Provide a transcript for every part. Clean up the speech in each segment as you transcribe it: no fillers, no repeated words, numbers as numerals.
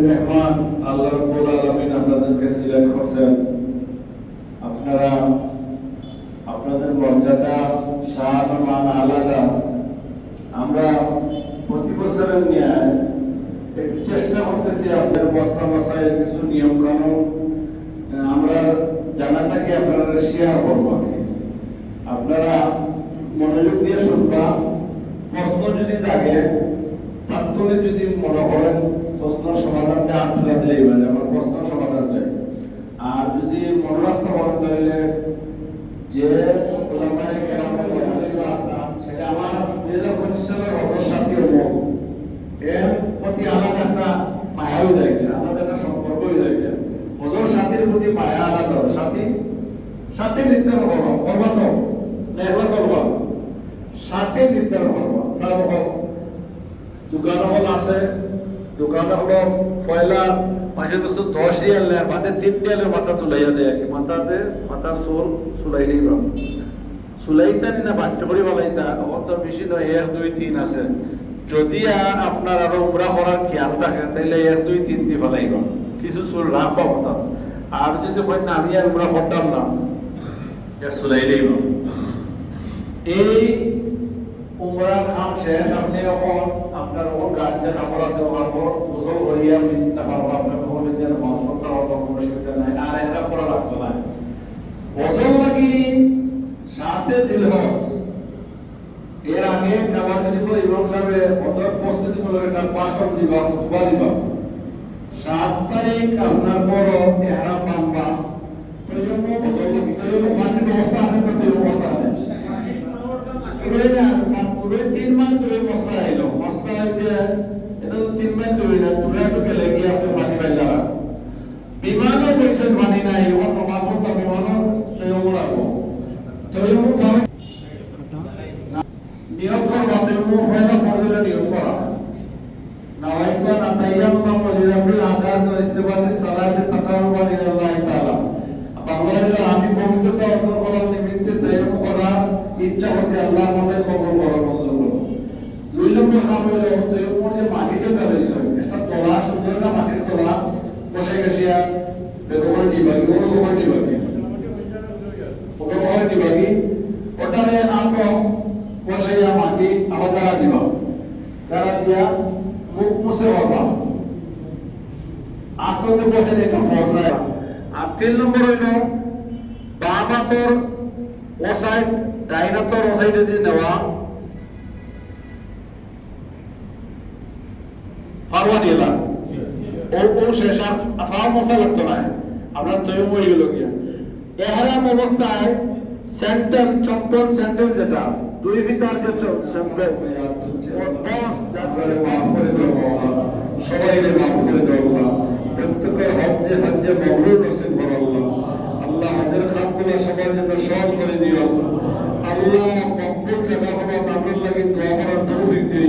মেহমান আল্লাহ রাব্বুল আলামিন আপনাদেরকে সিলেক্ট করছেন। আপনারা আপনাদের মর্যাদা শান ও মান আলাদা। আমরা প্রতি বছরের ন্যায় একটু চেষ্টা করতেছি আপনাদের বস্তা বসায় কিছু নিয়ম কানুন আমরা জানা থাকি আপনারা শেয়ার করবো। আপনারা মনোযোগ দিয়ে শুনবা। প্রশ্ন যদি থাকে তাৎক্ষণিক যদি মনে করেন প্রশ্ন সমাধানটা হাত তুলে দিলেই মানে আমার প্রশ্ন সমাধান চাই। আর যদি মনে রাখতে পারেন তাহলে যে সেটা আমার 2025 সালের অগ্রসাথী হবো এর প্রতি আলাদা একটা মায়াও দেয়, আলাদা একটা সম্পর্কই দেয়। ওদের সাথীর প্রতি মায়া আলাদা। সাথী নির্ধারণ করবা তো এগুলো করবা সাথে নির্ধারণ করবা। স্যার দোকান হল আছে, দোকান হলো পয়লা মাসের বস্তু 10 রিয়াল নেয়, মাঠে 3 রিয়ালের মাথা চুলাইয়া দেয়। মাথার চুল চুলাইলেই পাবো। চুলাইতেন না বাট্য করে বলাইতা অত বেশি নয়, 1 2 3 আছে। যদি আর আপনার আরো উমরা করার খেয়াল থাকে তাহলে 1 2 3 দিয়ে ফেলাইব, কিছু চুল রাখবা হতাম। আর যদি হয় না আমি আর উমরা করতাম না, চুলাইলেই এই উমরার কাম শেষ। আপনি এখন আপনার ওর গাছ যে কাপড় আছে ওর গোসল করিয়া ফিরতে পারবো। আপনার ওখানে যেন মাছ করতে পারবো, কোনো অসুবিধা নাই। আর একটা করা লাগতো না। গোসল লাগি সাথে দিল এর আগে খাবার দিব ইমাম সাহেবের অন্তর প্রস্তুতি মূলক একটা ভাষণ দিবা, খুতবা দিবা। 7 তারিখ আপনার বড় এহরাম বানবা। পানির ব্যবস্থা আছে না? তো ব্যবস্থা নেই। 3 মাস ধরে মশলা আইলো, মশলা হয়েছে এটা 3 মাস ধরে না। দূরে তো গেলে গিয়ে আপনি পানি পাইলা বিমানও দেখছেন পানি নাই। এখন নমাজ পড়তাম বিমানও তৈমু রাখবো। তৈমু নিয়োগ করবা। তৈমু ফয়দা ফরজলে নিয়োগ করা নাওয়াইতা নাতাইয়াম্মা লিরাফিল আদাস ওয়া ইস্তিবাদিস সালাতি তাকাররুবান ইলাল্লাহি তাআলা। বাংলায় আমি পবিত্রতা অর্জন করার নিমিত্তে তৈমু করার ইচ্ছা হচ্ছে আল্লাহ আমাদের কবুল করার মঞ্জুর করুন। 2 নম্বর কাম হলো তৈমুর যে মাটিতে দাঁড়িয়েছে একটা তলা, সুন্দর একটা মাটির তলা বসে গেছিয়া ব্যবহার নিবাগি ওর ব্যবহার নিবাগি ওকে ব্যবহার নিবাগি ওটারে আত বসাইয়া মাটি আবার দ্বারা দিবা। দ্বারা দিয়া মুখ মুছে হবা আত্মকে বসে একটা ফর্মা। আর 3 নম্বর হইল বাম হাতর ও সাইড ডাইন হাতর ও সাইডে দিয়ে নেওয়া ফারওয়া দিলা ও শেষ আর ফাও মশা লাগতো না। আপনার তৈরি হয়ে গেল গিয়া এহরাম অবস্থায় সেন্টার চপ্পল সেন্টার যেটা 2 ফিটার যে সেন্টার বস যাত্রারে মাফ করে দেওয়া সবাইকে মাফ করে দেওয়া প্রত্যেকের হজ্জে মাবরুর নসিব করো আল্লাহ। আল্লাহ হজের খাতগুলো সবার জন্য সহজ করে দিও আল্লাহ। মকবুল জায়গা হলো আপনার লাগি দোয়া করার তৌফিক দিও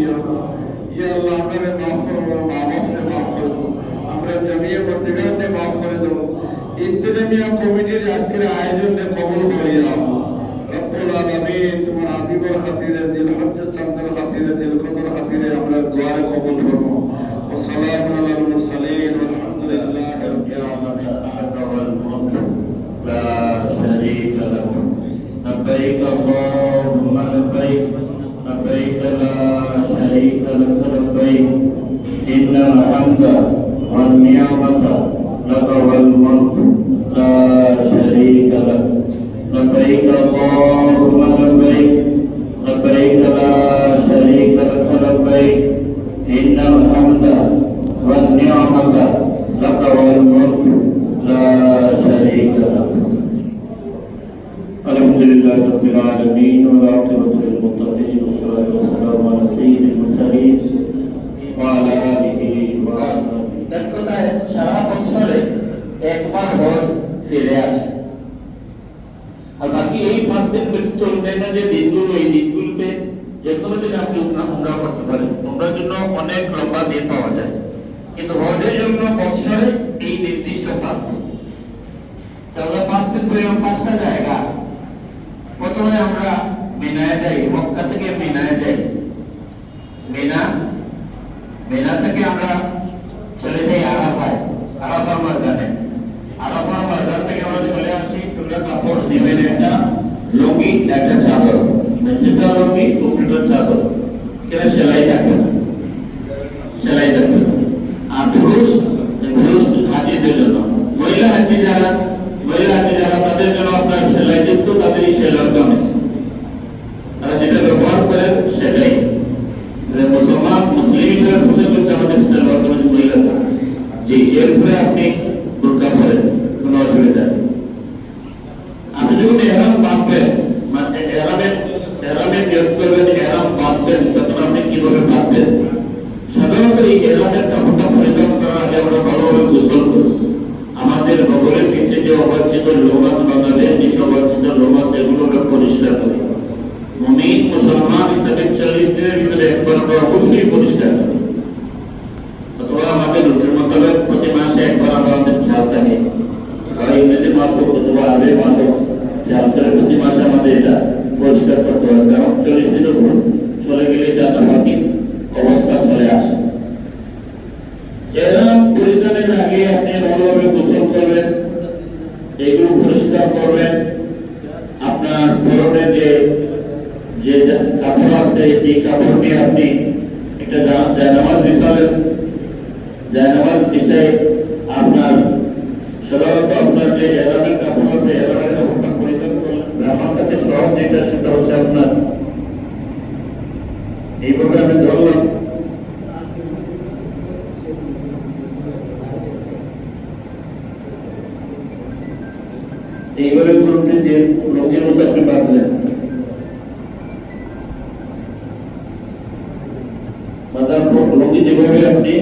ইয়া আল্লাহ। আপনারে মাফ করো, মা বাপরে মাফ করো, আমরা জমিয়ে বর্তিগানে মাফ করে দাও। ইন্তেজামিয়া কমিটির আজকের আয়োজনে কবুল করিয়া রব্বুল আলামিন তোমার আদিবর খাতিরে দিল হজ্জত চাঁদের খাতিরে দিল কদর খাতিরে আমরা দোয়া কবুল করো। والسلام على المرسلين والحمد لله رب العالمين. والملك لا شريك له لبيك اللهم لبيك لبيك لا شريك لك لبيك إن الحمد والنعمة لك والملك لا شريك لك لبيك اللهم لبيك لبيك لا شريك لك لبيك إن الحمد والنعمة لك والملك لا شريك لك. الحمد لله رب العالمين والعاقبة للمتقين والصلاة والسلام على سيد المرسلين وعلى آله وصحبه. দক্ষতায় সারা বছরে একবার হজ ফিরে আসে। আর বাকি এই 5 দিন ব্যতীত অন্যান্য যে দিনগুলো এই দিনগুলোতে যে কোনো দিন আপনি উমরা করতে পারেন। উমরার জন্য অনেক লম্বা দিন পাওয়া যায়, কিন্তু হজের জন্য বছরে এই নির্দিষ্ট 5 দিন। তাহলে 5 দিন ধরে 5টা জায়গা। প্রথমে আমরা মিনায় যাই, মক্কা থেকে মিনায় যাই। মিনা থেকে আমরা চলে যাই আরাফা। কাপড় দিবেন একটা লুঙ্গি একটা চাদর, যেটা লুঙ্গি টুকরিটা চাদর, এখানে সেলাই থাকবে না, সেলাই থাকবে না। আর পুরুষ হাজিদের জন্য, মহিলা হাজি যারা তাদের জন্য আপনার সেলাই যুক্ত, তাদেরই সেলাই কামিজ, তারা যেটা ব্যবহার করেন সেটাই। মুসলিম হিসেবে পোশাক হচ্ছে আমাদের সেলাই কামিজ মহিলারা। যে এরপরে আপনি বোরকা পরেন, কোনো অসুবিধা নেই। আপনি যখন এহরাম বাঁধবেন, মানে এহরামে নিয়োগ করবেন, এহরাম বাঁধবেন, তখন আপনি কিভাবে বাঁধবেন? সাধারণত এই এহরামের কাপড়টা পরিধান করার আগে আমরা ভালোভাবে গোসল করি। আমাদের বগলের নিচে যে অবাঞ্ছিত লোম আছে, বাংলাদেশ নিচে অবাঞ্ছিত লোম আছে, এগুলো আমরা পরিষ্কার করি। মুমিন মুসলমান হিসাবে 40 দিনের ভিতরে একবার আমরা অবশ্যই পরিষ্কার করি, অথবা আমাদের রুটির মোতাবেক প্রতি মাসে একবার আমরা আমাদের খেয়াল থাকে, হয় ইংরেজি মাস হোক অথবা আরবি মাস হোক, খেয়াল করে প্রতি মাসে আমাদের এটা পরিষ্কার করতে হবে। কারণ 40 দিনের উপর চলে গেলে যাতে বাকি অবস্থা চলে আসে। এহরাম পরিধানের আগে আপনি ভালোভাবে গোসল করবেন, এগুলো পরিষ্কার করবেন। আপনার পরনের যে কাপড় আছে, এই কাপড় নিয়ে আপনি একটা জায়নামাজ বিছাবেন। জায়নামাজ বিছাই আপনার সাধারণত আপনার যে এহরামের কাপড় আছে, এহরামের কাপড়টা পরিধান করলেন। আমার কাছে সহজ যেটা, সেটা হচ্ছে আপনার এইভাবে আমি ধরলাম, এইভাবে করতে যে লুঙ্গির মতো আপনি বাঁধলেন, লুঙ্গি যেভাবে আপনি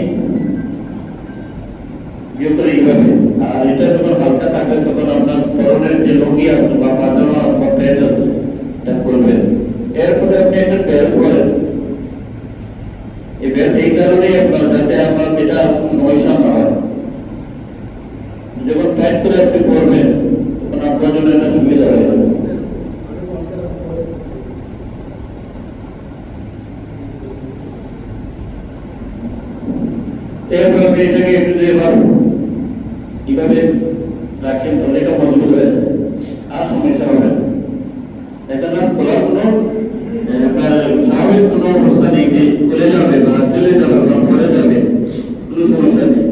ইয়ে করে এইভাবে, আর এটা যখন হালকা থাকবে তখন আপনার পরনের যে লুঙ্গি আছে বা পাজামা বা প্যান্ট আছে এটা করবেন। এরপরে আপনি একটা বেল্ট করেন। এই বেল্ট এই কারণেই আপনার, যাতে আপনার যেটা সমস্যা না হয়। যখন টাইট করে আপনি করবেন তখন আপনার জন্য একটা সুবিধা হয়ে যাবে। এরপর আপনি এটাকে একটু দিয়ে কিভাবে রাখেন, তাহলে এটা মজবুত হয়ে যাবে, আর সমস্যা হবে না। এটা না খোলার কোনো আপনার স্বাভাবিক কোনো অবস্থা নেই যে খুলে যাবে বা চলে যাবে বা পড়ে যাবে, কোনো সমস্যা নেই।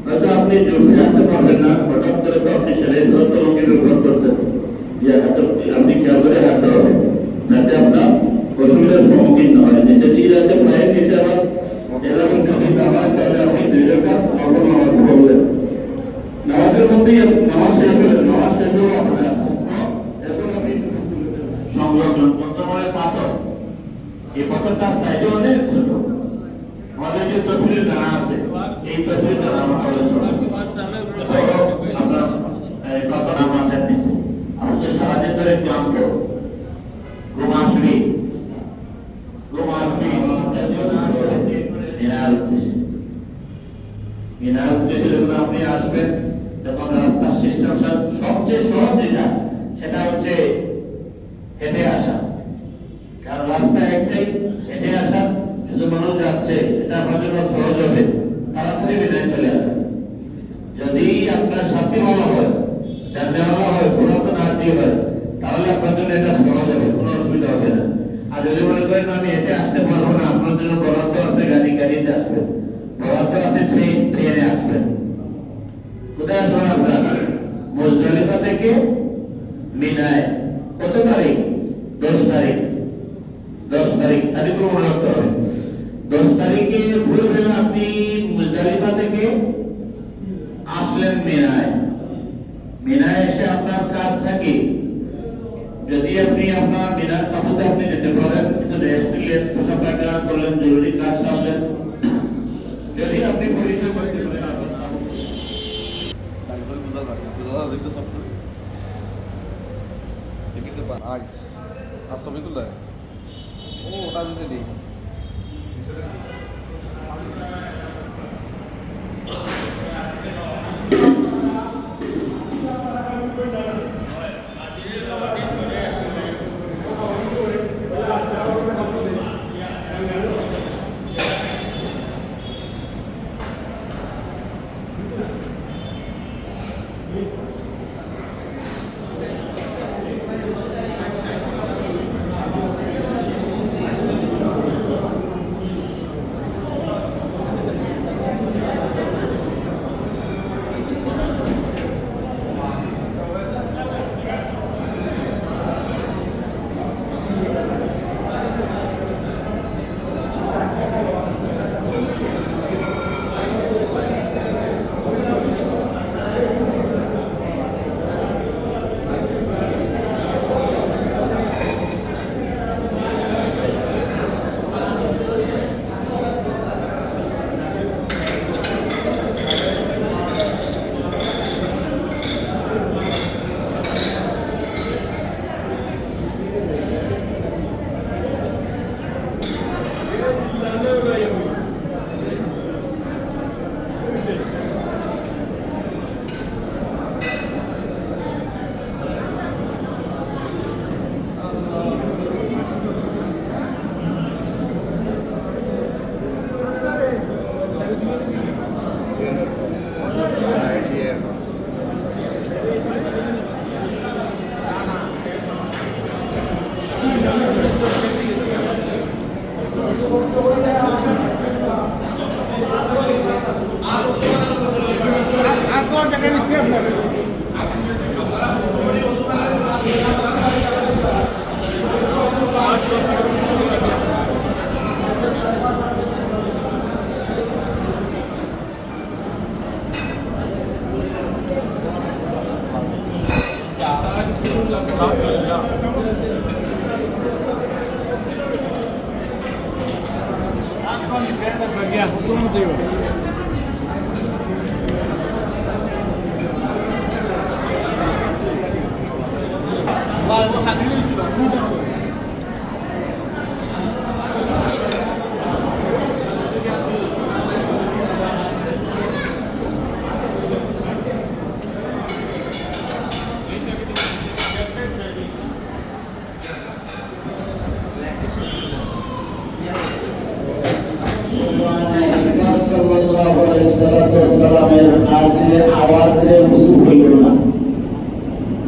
হয়তো আপনি জোরে আনতে পারবেন না, হঠাৎ করে তো আপনি সেলাই সুরত লুঙ্গি ব্যবহার করছেন, যে আপনি খেয়াল করে হাঁটতে হবে, যাতে আপনার অসুবিধার সম্মুখীন না হয়। সেটি যাতে পায়ের নিচে আবার এরকম যদি নামাজ, তাহলে আপনি 2 রাকাত নফল নামাজ পড়লেন, নামাজের মধ্যেই নামাজ শেষ হলে আপনার এরপর আপনি সংরক্ষণ বর্তমানে পাথর, এই পাথরটার সাইডে অনেক ছোট, আমাদের যে তসবির দানা আছে, এই তসবির দানা আমাদের ছোট, আপনার পাথর আমাদের দিচ্ছে। আমাদের সারাদিন ধরে ক্লান্ত, ঘুম আসবে, মিনার উদ্দেশ্যে যখন আপনি আসবেন, তখন রাস্তার সিস্টেম সবচেয়ে সহজ যেটা, সেটা হচ্ছে হেঁটে আসা। কারণ রাস্তা একটাই, হেঁটে আসা, শুধু মানুষ যাচ্ছে, এটা আপনার জন্য সহজ হবে, তাড়াতাড়ি মিনায় চলে আসবে। যদি আপনার সাথীওয়ালা হয়, জাননেওয়ালা হয়, পুরাতন আত্মীয় হয়, তাহলে আপনার জন্য এটা সহজ হবে, কোনো অসুবিধা হবে না। আর যদি মনে করেন আমি হেঁটে আসতে পারবো না, আপনার জন্য বরাদ্দ আছে গাড়িতে আসবেন, বরাদ্দ আছে ট্রেনে আসবেন। কোথায় আসবেন আপনার? মুজদালিফা থেকে মিনায়। কত তারিখ? 10 তারিখ। 10 তারিখ তারিখ মনে রাখতে হবে। 10 তারিখে ভোরবেলা আপনি মুজদালিফা থেকে আসলেন মিনায়। মিনায় এসে আপনার কাজ থাকে, যদি আপনি আপনার মিনার কাপড়ে আপনি যেতে পারেন, কিন্তু রেস্ট নিলেন, পোশাক পায়খানা করলেন, জরুরি কাজ সারলেন। যদি আপনি পরিচয় করতে পারেন আপনার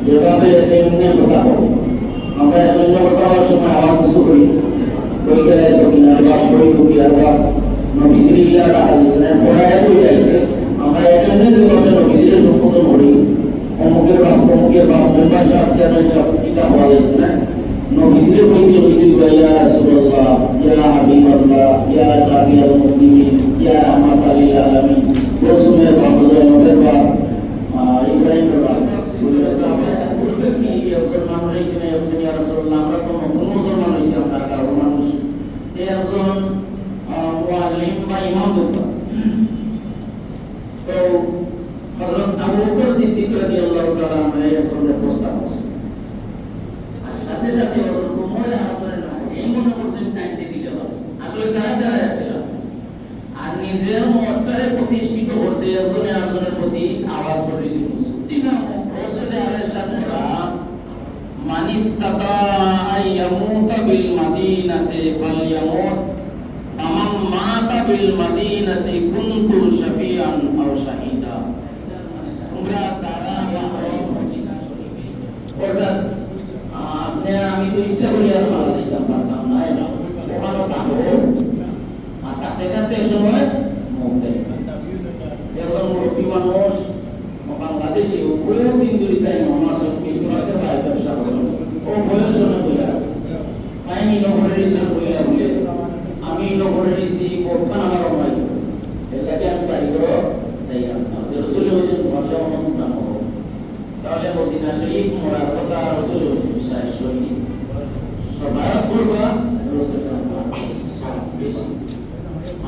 যেভাবে এমনি কথা বলে আমরা এখন কথা হওয়ার সময় আওয়াজ কিছু করি বই গেলাইছ কিনা বা বই ঢুকি আর বা নবীজির ইলাকা পড়ায় বই যাইছে আমরা এখানে যেভাবে নবীজির সম্বোধন করি অমুকের বাপ মেম্বার সাহেব চেয়ারম্যান সাহেব এটা হওয়া যায় না নবীজির বইতে বইতে ইয়া রাসূলুল্লাহ ইয়া হাবিবাল্লাহ ইয়া শাফিউল মুসলিমিন ইয়া রাহমাতাল লিল আলামিন রসুলের বাপ জয়নবের বাপ ইব্রাহিম বাপ মুসলমান হয়েছে না একজন ইয়া রাসূলুল্লাহ আমরা তো নতুন মুসলমান হয়েছি আমরা কারো মানুষ একজন মুআল্লিম বা ইমাম দরকার তো হযরত আবু বকর সিদ্দিক রাদিয়াল্লাহু তাআলা আনহু একজন প্রস্তাব আছে সাথে সাথে হযরত ওমর হাফেজ এই মনে করছেন টাইমে দিলে হবে আসলে তারা দিলাম আর নিজের মতটারে প্রতিষ্ঠিত করতে একজনে আরেকজনের প্রতি আওয়াজ করেছিল দিনা রসুলের আলাইহিস সালাম মান ইসতাতা আইয়ামুতা বিল মাদিনাতি ফালইয়ামুত আমান মাতা বিল মাদিনাতি কুনতু শাফিআন আও শাহিদা তোমরা যারা মাহরম মদিনা শরীফে অর্থাৎ আপনি আমি তো ইচ্ছা করি আর মারা দিতাম পারতাম না ওখানে তাহলে মাথা দেখাতে সময় মধ্যে এখন মুরব্বী মানুষ বাংলাদেশে ওগুলো বিন্দুরি তাই আমার ইসলামকে বাইরে ব্যবসা করেন ও বয়স অনেক হয়ে আছে আমি নগরের হিসেবে বইলা বলে আমি নগরের হিসেবে কোথাও আমার অমাই এলাকে আমি বাড়ি করো তাই আমাদের রসুল হয়েছেন ভাবলে অমন নাম হবো তাহলে মদিনা শরীফ মোড়ার কথা রসুল হয়েছেন শাহ শহীদ সবাই করবা রসুলের নাম বেশি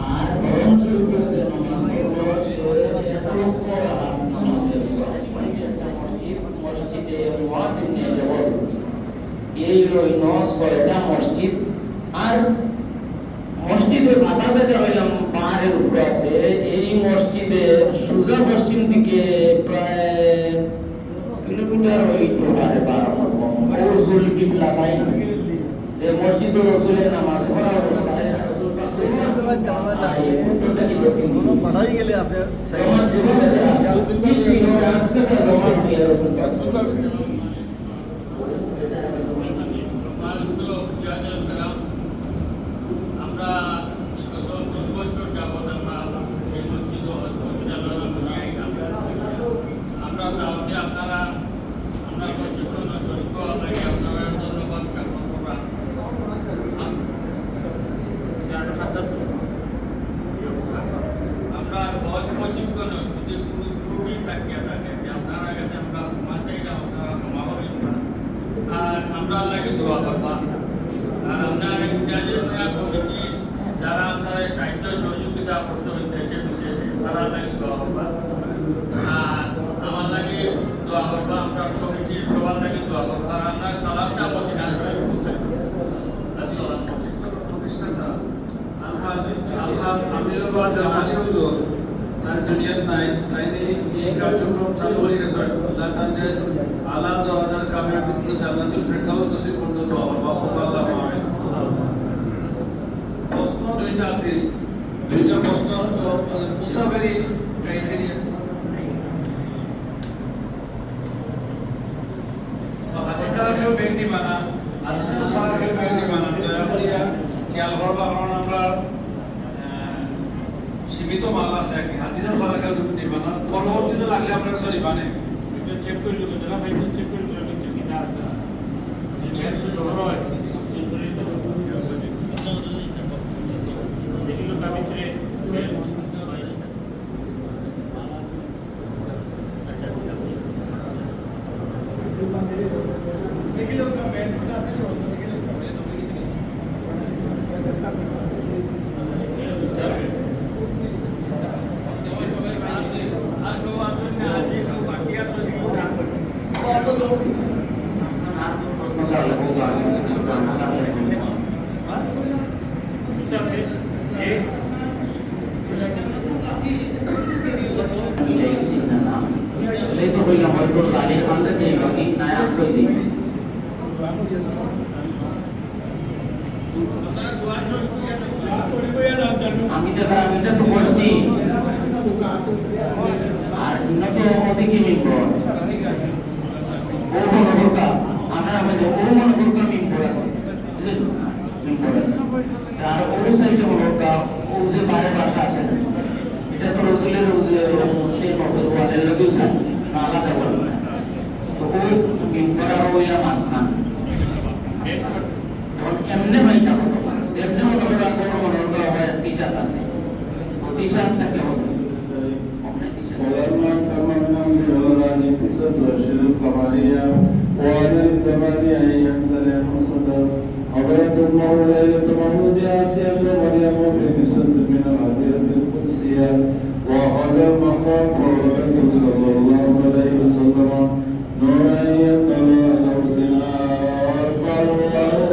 আর গরম শরীফের এই রইল 6টা মসজিদ আর মসজিদের মাথা থেকে হইলাম পাহাড়ের উপরে আছে এই মসজিদের সোজা পশ্চিম দিকে প্রায় কিলোমিটার হইতে পারে 12 রসুল কিবলা পাই না যে মসজিদ রসুলের নামাজ পড়া অবস্থায় পাঠাই গেলে আপনার আমরা বিগত 20 বছর যাবৎ আমরা এই মসজিদ পরিচালনা করি আমরা দাওয়াতে আপনারা আমরা প্রশিক্ষণ শরীর লাগে আপনারা ধন্যবাদ জ্ঞাপন করলাম আমরা হজ প্রশিক্ষণ যদি কোনো ত্রুটি থাকিয়া থাকে যে আপনারা কাছে আমরা ক্ষমা চাইলে আপনারা ক্ষমা করবেন আর আমরা আল্লাহকে দোয়া করবা আর আপনার ইন্টারভিউ কমিটি যারা আপনারা সাহিত্য সহযোগিতা করছেন দেশে বিদেশে তারা লাগে দোয়া করবা আর আমার লাগে দোয়া করবা আমরা কমিটির সবার লাগে দোয়া করবা আর আমরা সালামটা মদিনা শরীফ পৌঁছে আসসালাম প্রতিষ্ঠাতা আলহাজ আমিনুল্লাহ জামালি হুজুর তার দুনিয়াত নাই তাইলে এই কার্যক্রম চালু হয়ে গেছে আল্লাহ তাদের আলা দরজার কামিয়াব বৃদ্ধি জান্নাতুল ফিরদাউস নসিব পর্যন্ত আল্লাহ আল্লাহু আমিন প্রশ্ন দুইটা আছে দুইটা প্রশ্ন মুসাফিরি ক্রাইটেরিয়া হাদিসা রাখেও ব্যক্তি বানা হাদিসা রাখেও ব্যক্তি বানা দয়া করিয়া খেয়াল করবা কারণ আমরা সীমিত মাল আছে আর কি হাদিসের ফারাকেও নিবা না পরবর্তীতে লাগলে আমরা সরি বানে চেক করে দেবো যারা ভাই চেক করে দেবো কিছু কিনা আছে যদি এর তো হয় চেক করে দেবো এগুলো দাবি ছেড়ে এগুলো কমেন্ট আছে মিলে গেছি না না এই তো কইলাম হয়তো সালির খানটা কি বাকি না আসছে আপনারা দোয়া শক্তি আমি তো বসছি আর না তো ওদিকে মিম্বর ও মনোবরকা আসার আমাদের ও মনোবরকা মিম্বর আছে মিম্বর আছে আর ওই সাইডে মনোবরকা ও যে বাইরে বাসা আছে এটা তো রসুলের সেই মতো ওয়াদের লোকেও যায় না আলাদা বলবো না তো ওই মিম্বর আর ওইলা মাছ খান এমনি ভাইটা হতো এমনি মতো করে বড় মনোবরকা হয় টিশার্ট আছে ও টিশার্ট থাকে হবে ولما تممنا بمراد 9 أشهر القمرية وعلى الزمان أن ينزل المصدر حضرت الله ليلة مولود آسيا ومريم في قصة من العزيرة القدسية وهذا المقام قولته صلى الله عليه وسلم نورا يطلع على رسلنا صلى الله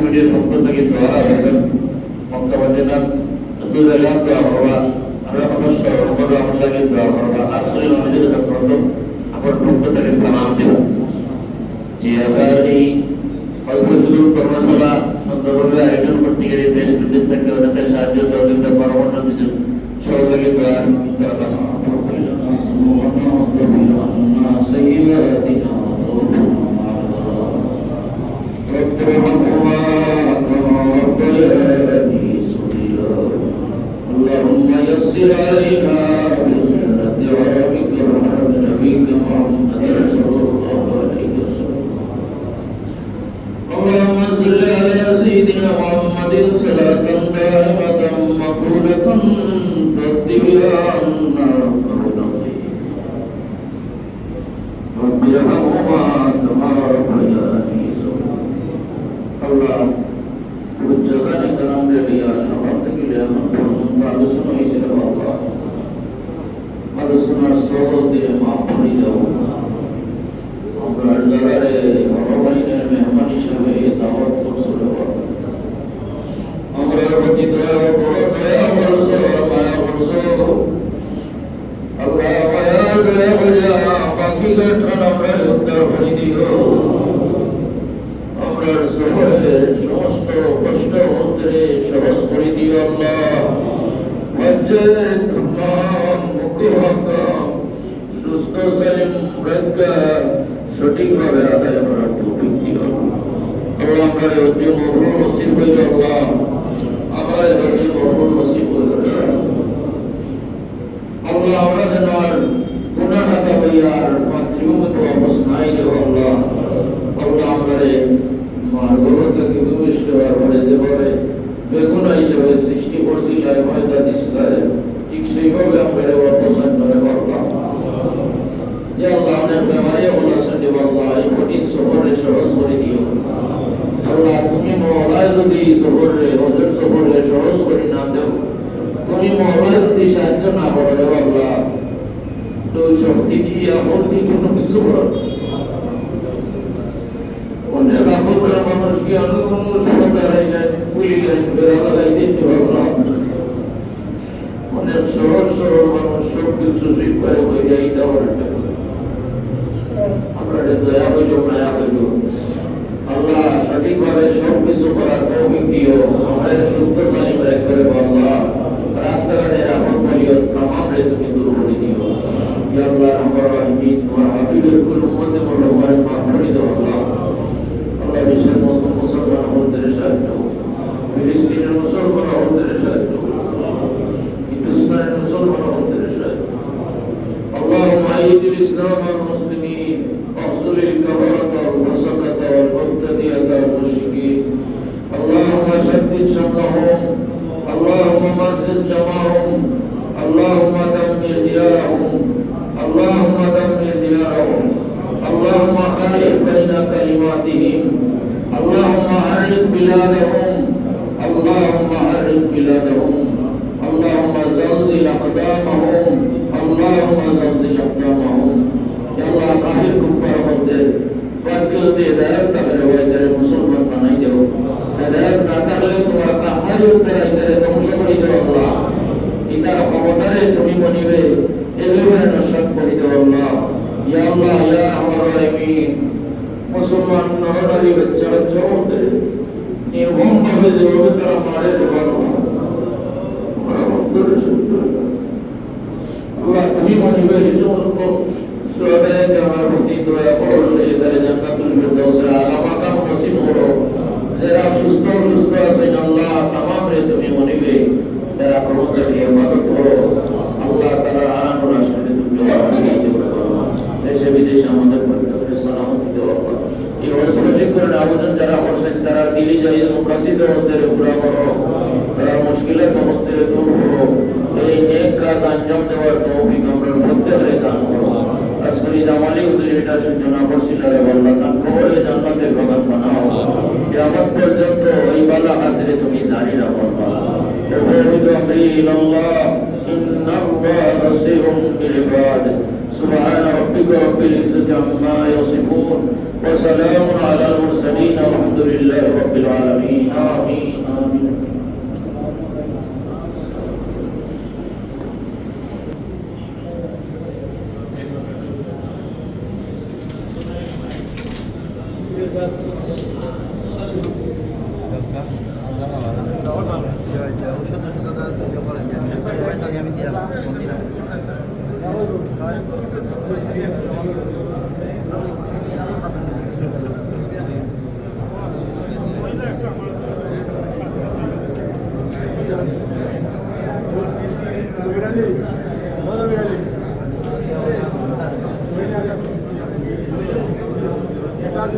কমিটির পক্ষ থেকে দোয়া আবেদন মক্কা মদিনা দুই জায়গা দোয়া করবা আমরা অবশ্য আমরা লাগে দোয়া করবা আসলে আমাদের প্রথম আমার পক্ষ থেকে সালাম দিব যে আমরা এই অল্পসুদূর কর্মশালা সুন্দরভাবে আয়োজন করতে গেলে দেশ বিদেশ থেকে অনেকের সাহায্য সহযোগিতা পরামর্শ দিচ্ছেন সহযোগী দোয়া اللهم يسر علينا بسنة ربك ونبيك محمد صلى الله عليه وسلم اللهم صل على سيدنا محمد صلاة دائمة مقبولة تقضي بها عنا كل خير رب ارحمهما كما ربياني صغيرا الله উচ্চতানি কারণ রেডিয়া সবার থেকে এমন পর্যন্ত আলোচনা হয়েছিল বাবা আলোচনার সদর দিয়ে মাফ করে যাও আমরা যারা ভগবানের মেহমান হিসাবে দাওয়াত করছিল আমরা প্রতি দয়া বড় দয়া করছ মায়া করছ আল্লাহ মায়া দয়া বোঝা বাকি গঠন আমরা উদ্ধার করে দিও আমরা শহরের সমস্ত কষ্ট অন্তরে সহজ করে দিও আল্লাহ মজ্জেদ নাম মুকুরহকাম সুস্থ সালিম প্রজ্ঞা সঠিকভাবে আদায় করার তৌফিক দিও আল্লাহ আমাদের হজ্জে মবরুর নসিব হইল আল্লাহ আমাদের হজ্জে মবরুর নসিব হইল আল্লাহ আমরা যেন আর গুনাহ না হইয়ার মাতৃভূমিতে অবস নাই রে আল্লাহ আল্লাহ আমাদের মার্গবতাকে বিমিষ্ট হওয়ার পরে যেভাবে বেগুনা হিসেবে সৃষ্টি করছিল ময়দা দিসলায় ঠিক সেইভাবে আমাদের অপসান করে বললাম যে আল্লাহ আমাদের বেমারিয়া বলাছেন যে আল্লাহ এই কঠিন সফরে সহজ করে দিও আল্লাহ তুমি মহলায় যদি সফরে হজর সফরে সহজ করে না দেও তুমি মহলায় যদি সাহায্য না করো রে আল্লাহ তো শক্তি দিয়ে আপনি কোনো কিছু করো অনেক আপনকার মানুষকে অনুকূল সহকারাই যায় পুলি যায় বেড়া লাগাই দিতে ভাবলাম অনেক সহজ সরল মানুষ সব কিছু স্বীকার হয়ে যায় দেওয়ার আমরা দয়া হইল মায়া হইল আল্লাহ সঠিকভাবে সব কিছু করার তৌফিক দিও আমাদের সুস্থ সালিম একবারে আল্লাহ রাস্তাঘাটের আপদ বলিও তামাম রে তুমি দূর করে দিও ইয়া আল্লাহ আমার রহিম তোমার হাবিবের কুল উম্মতে মোহাম্মদের মাফ করে দাও আল্লাহ বিশ্বের মতো মুসলমান হলদের সাহায্য ফিলিস্তিনের মুসলমান হলদের সাহায্য হিন্দুস্তানের মুসলমান হলদের সাহায্য اللهم أيد الإسلام والمسلمين واخذل الكفرة والفسقة والمبتدئة والمشركين اللهم شدد شملهم اللهم مزق جمعهم اللهم دمر ديارهم اللهم دمر ديارهم اللهم خالف بين كلماتهم اللهم حرك بلادهم اللهم حرك بلادهم اللهم زلزل أقدامهم اللهم زلزل أقدامهم يا الله كافر كفار হদের বাকিও দিয়ে হেদায়েত তাদের ওয়াইদারে মুসলমান বানাই দাও হেদায়েত না থাকলে তোমার কাহারি উত্তরাই করে ধ্বংস করে দাও আল্লাহ ইতার ক্ষমতারে তুমি বনিবে এভাবে নষ্ট করে দাও আল্লাহ ইয়া আল্লাহ ইয়া আমার রাহিমিন মুসলমান নরনারী বাচ্চা বাচ্চা ওদের নির্মম ভাবে যেভাবে তারা মারে দেবার আল্লাহ তুমি বনিবে এই সমস্ত সবাই আমার প্রতি দয়া করো সেদারে জান্নাতুল ফিরদাউসের আলা মাকাম নসিব করো যারা সুস্থ আছেন আল্লাহ তামাম রে তুমি বনিবে যারা ক্ষমতাকে ইবাদত করো আল্লাহ তাআলা আরাম রাসূলে তুমি দেশে বিদেশে আমাদের প্রত্যেকের সালামতি দেওয়া এই অসুবিধা করে আবেদন যারা করছেন তারা দিলি যাই মুকাসিদ ওদের পুরা করো তারা মুশকিলের মধ্যে দূর করো এই নেক কাজ আঞ্জাম দেওয়ার তৌফিক আমরা প্রত্যেকের দান করো আসলে জামালি ওদের এটা সূচনা করছিল রে আল্লাহ তার কবরে জান্নাতের বাগান বানাও কিয়ামত পর্যন্ত এই বালা হাজিরে তুমি জারি রাখো ওয়াবিদ আমরি ইলাল্লাহ ইন্নাল্লাহ বাসীরুম বিল ইবাদ سبحان ربك رب العزة عما يصفون يصفون وسلام على المرسلين والحمد لله رب العالمين آمين آمين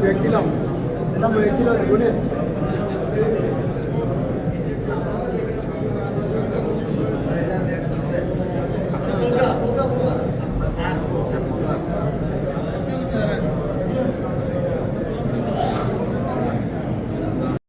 দেখছিলাম এটা দেখছিলাম